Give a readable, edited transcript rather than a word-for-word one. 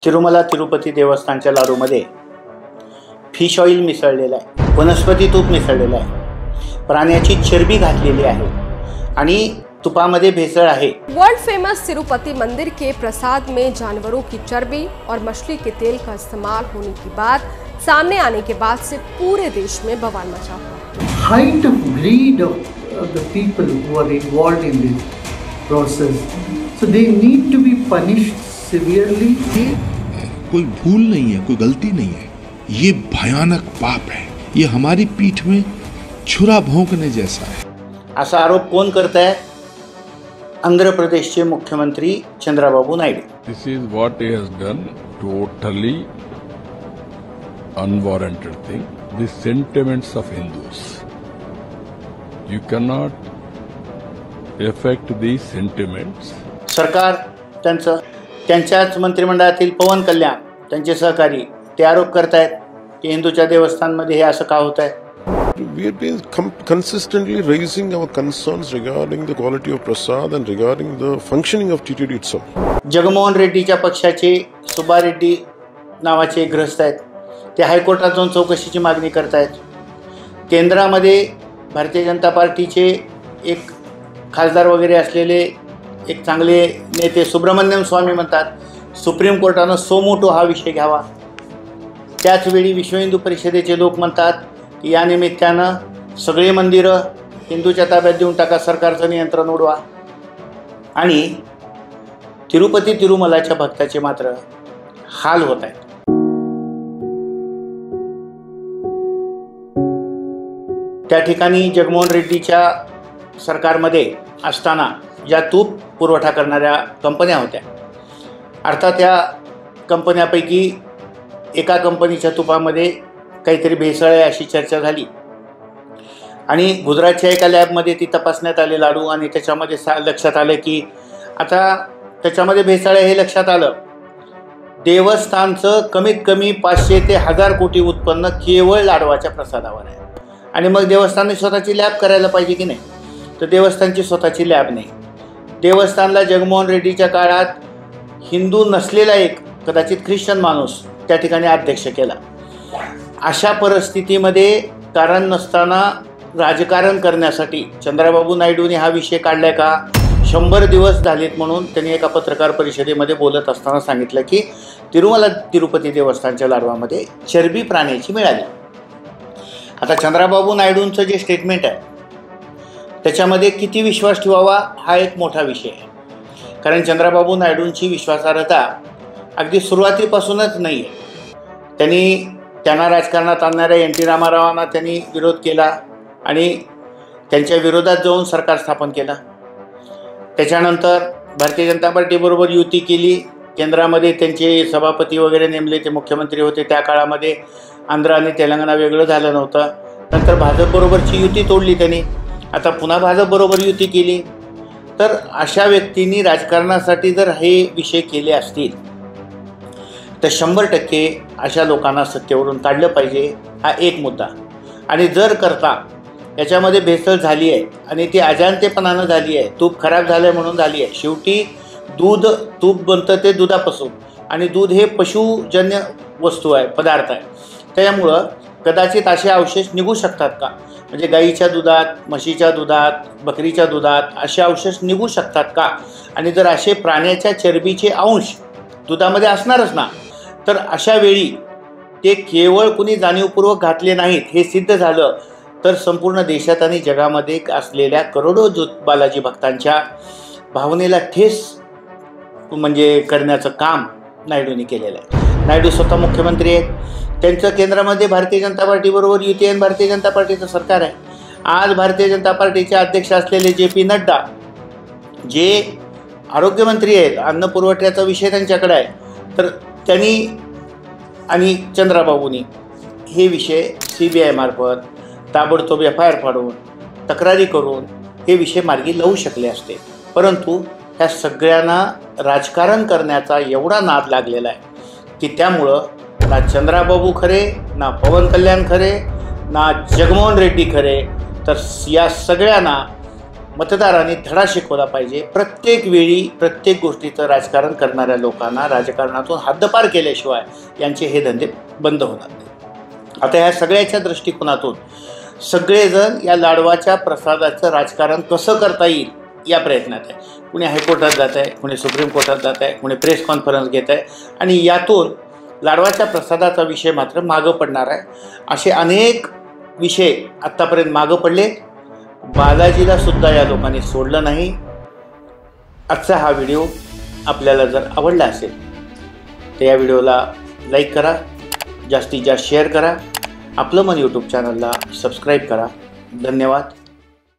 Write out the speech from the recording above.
तिरुमला तिरुपती देवस्थानच्या लाडूमध्ये fish oil मिसळलेलं आहे, वनस्पती तूप मिसळलेलं आहे, प्राण्याची चरबी घातलेली आहे आणि तुपामध्ये भेसळ आहे। वर्ल्ड फेमस तिरुपति मंदिर के प्रसाद में जानवरों की चर्बी और मछली के तेल का इस्तेमाल होने की बात सामने आने के बाद से पूरे देश में बवाल मचा हुआ। Height of greed of the people who are involved in this process, so they need to be punished severely. कोई भूल नहीं है, कोई गलती नहीं है, ये भयानक पाप है, ये हमारी पीठ में छुरा भोंकने जैसा है। असा आरोप कोण करताय? आंध्र प्रदेशचे मुख्यमंत्री Chandrababu Naidu. This is what he has done, totally unwarranted thing. The sentiments of Hindus. You cannot affect these sentiments. सरकार त्यांच्याच मंत्रिमंडळातील पवन कल्याण त्यांचे सहकारी ते आरोप करतायत की हिंदूच्या देवस्थानमध्ये हे असं का होत आहे। We have been consistently raising our concerns regarding the quality of prasad and regarding the functioning of TTD itself. Jaganmohan रेड्डीच्या पक्षाचे सुब्बा रेड्डी नावाचे ग्रस्त आहेत, ते हायकोर्टात जाऊन चौकशीची मागणी करतायत। केंद्रामध्ये भारतीय जनता पार्टीचे एक खासदार वगैरे असलेले एक चांगले नेते सुब्रमण्यम स्वामी म्हणतात सुप्रीम कोर्टानं सो मोटो हा विषय घ्यावा। त्याच वेळी विश्व हिंदू परिषदेचे लोक म्हणतात की या निमित्तानं सगळे मंदिरं हिंदूच्या ताब्यात देऊन टाका, सरकारचं नियंत्रण उडवा। आणि तिरुपती तिरुमलाच्या भक्ताचे मात्र हाल होत आहेत। त्या ठिकाणी जगनमोहन रेड्डीच्या सरकारमध्ये असताना ज्या तूप पुरवठा करणाऱ्या कंपन्या होत्या, अर्थात त्या कंपन्यापैकी एका कंपनीच्या तुपामध्ये काहीतरी भेसळ आहे अशी चर्चा झाली आणि गुजरातच्या एका लॅबमध्ये ती तपासण्यात आले लाडू आणि त्याच्यामध्ये लक्षात आलं की आता त्याच्यामध्ये भेसळ आहे हे लक्षात आलं। देवस्थानचं कमीत कमी 500 ते 1000 कोटी उत्पन्न केवळ लाडवाच्या प्रसादावर आहे आणि मग देवस्थानने स्वतःची लॅब करायला पाहिजे की नाही? तर देवस्थानची स्वतःची लॅब नाही। देवस्थानला जगनमोहन रेड्डीच्या काळात हिंदू नसलेला एक कदाचित ख्रिश्चन माणूस त्या ठिकाणी अध्यक्ष केला। अशा परिस्थितीमध्ये कारण नसताना राजकारण करण्यासाठी चंद्राबाबू नायडूने हा विषय काढलाय का? 100 दिवस झालेत म्हणून त्यांनी एका पत्रकार परिषदेमध्ये बोलत असताना सांगितलं की तिरुमला तिरुपती देवस्थानच्या लाडवामध्ये चरबी प्राण्याची मिळाली। आता चंद्राबाबू नायडूंचं जे स्टेटमेंट आहे त्याच्यामध्ये किती विश्वास ठेवावा हा एक मोठा विषय आहे, कारण चंद्राबाबू नायडूंची विश्वासार्हता अगदी सुरुवातीपासूनच नाही आहे। त्यांना राजकारणात आणणाऱ्या NT रामारावांना त्यांनी विरोध केला आणि त्यांच्या विरोधात जाऊन सरकार स्थापन केलं। त्याच्यानंतर भारतीय जनता पार्टीबरोबर युती केली, केंद्रामध्ये त्यांचे सभापती वगैरे नेमले, ते मुख्यमंत्री होते त्या काळामध्ये। आंध्र आणि तेलंगणा वेगळं झालं नव्हतं। नंतर भाजपबरोबरची युती तोडली त्यांनी, आता पुन्हा भाजपबरोबर युती केली। तर अशा व्यक्तींनी राजकारणासाठी जर हे विषय केले असतील तर 100% अशा लोकांना सत्तेवरून काढलं पाहिजे, हा एक मुद्दा। आणि जर करता याच्यामध्ये भेसळ झाली आहे आणि ती अजाणतेपणानं झाली आहे, तूप खराब झालं आहे म्हणून झाली आहे। शेवटी तूप बनतं ते दुधापासून आणि दूध हे पशुजन्य वस्तू आहे, पदार्थ आहे, त्यामुळं कदाचित असे अवशेष निघू शकतात का? म्हणजे गाईच्या दुधात, म्हशीच्या दुधात, बकरीच्या दुधात असे अवशेष निघू शकतात का? आणि जर असे प्राण्याच्या चरबीचे अंश दुधामध्ये असणारच ना, तर अशा वेळी ते केवळ कुणी जाणीवपूर्वक घातले नाहीत हे सिद्ध झालं तर संपूर्ण देशात आणि जगामध्ये असलेल्या करोडो बालाजी भक्तांच्या भावनेला ठेस म्हणजे करण्याचं काम नायडूंनी केलेलं आहे। नायडू स्वतः मुख्यमंत्री आहेत, त्यांचं केंद्रामध्ये भारतीय जनता पार्टीबरोबर युती आणि भारतीय जनता पार्टीचं सरकार आहे। आज भारतीय जनता पार्टीचे अध्यक्ष असलेले JP नड्डा जे आरोग्यमंत्री आहेत, अन्न पुरवठ्याचा विषय त्यांच्याकडे आहे, तर त्यांनी आणि चंद्राबाबूंनी हे विषय CBI मार्फत ताबडतोब FIR फाडून तक्रारी करून हे विषय मार्गी लावू शकले असते, परंतु ह्या सगळ्यांना राजकारण करण्याचा एवढा नाद लागलेला आहे की त्यामुळं ना चंद्राबाबू खरे, ना पवन कल्याण खरे, ना जगनमोहन रेड्डी खरे, तर या सगळ्यांना मतदारांनी धडा शिकवला पाहिजे. प्रत्येक वेळी प्रत्येक गोष्टीचं राजकारण करणाऱ्या लोकांना राजकारणातून हद्दपार केल्याशिवाय यांचे हे धंदे बंद होणार नाही. आता ह्या सगळ्याच्या दृष्टिकोनातून सगळेजण या लाडवाच्या प्रसादाचं राजकारण कसं करता येईल या प्रयत्नात आहे. कुणी हायकोर्टात जात आहे, कुणी सुप्रीम कोर्टात जात आहे, कुणी प्रेस कॉन्फरन्स घेत आहे आणि यातून लाडवाच्या प्रसादाचा विषय मात्र मागं पडणार आहे. असे अनेक विषय आत्तापर्यंत मागं पडले. बालाजीला सुद्धा या लोकांनी सोडलं नाही. आजचा हा व्हिडिओ आपल्याला जर आवडला असेल तर या व्हिडिओला लाईक करा, जास्तीत जास्त शेअर करा, आपलं मन यूट्यूब चॅनलला सबस्क्राईब करा. धन्यवाद.